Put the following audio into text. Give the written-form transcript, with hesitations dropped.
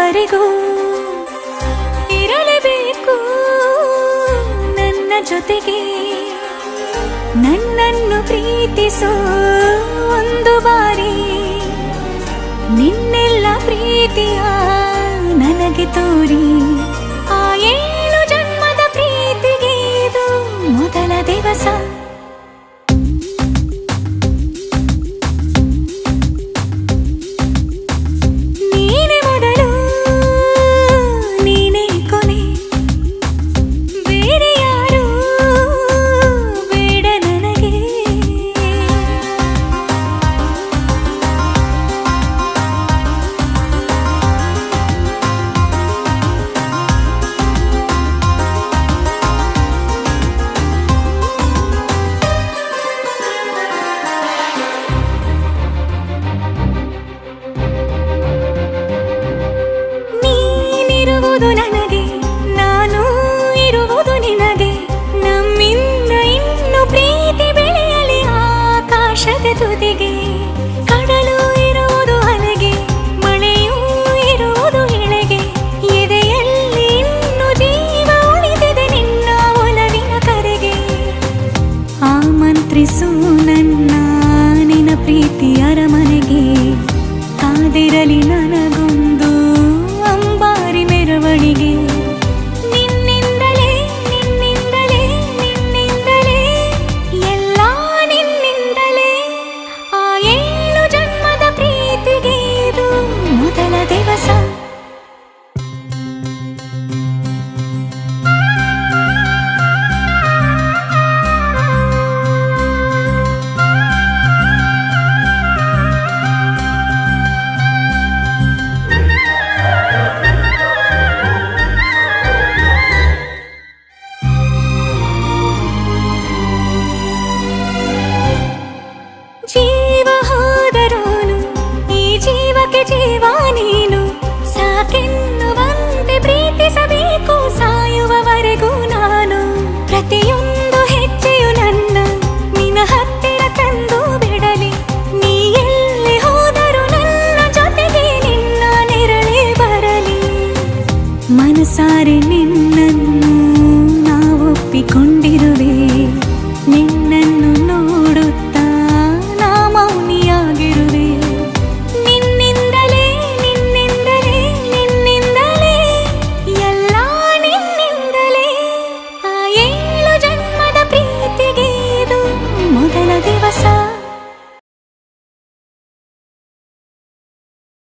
ಕೊನೆಯವರೆಗೂ ಇರಲೇಬೇಕು ನನ್ನ ಜೊತೆಗೆ. ನನ್ನನ್ನು ಪ್ರೀತಿಸೋ ಒಂದು ಬಾರಿ ನಿನ್ನೆಲ್ಲ ಪ್ರೀತಿಯ ನನಗೆ ತೋರಿ. ಆ 7 ಜನ್ಮದ ಪ್ರೀತಿಗೆ ಇದು ಮೊದಲ ದಿವಸ. ನೀನೇ ಮೊದಲು ನೀನೇ ಕೊನೆ, ಬೇರೆ ಯಾರು ಬೇಡ ನನಗೆ. ನೀನಿರುವುದು ನನಗೆ, ನಾನು ಇರುವುದು ನಿನಗೆ. ನಮ್ಮಿಂದ ಇನ್ನು ಪ್ರೀತಿ ಬೆಳೆಯಲಿ ಆಕಾಶದ ತುದಿಗೆ. ಕಡಲು ಇರುವುದು ಅಲೆಗೆ, ಮಳೆಯೂ ಇರುವುದು ಎಳೆಗೆ. ಎದೆಯಲ್ಲಿ ಇನ್ನು ಜೀವ ಉಳಿದಿದೆ ನಿನ್ನ ಒಲವಿನ ಕರೆಗೆ. ಆಮಂತ್ರಿಸು ನನ್ನ ನಿನ್ನ ಪ್ರೀತಿ ಅರಮನೆಗೆ. ಕಾದಿರಲಿ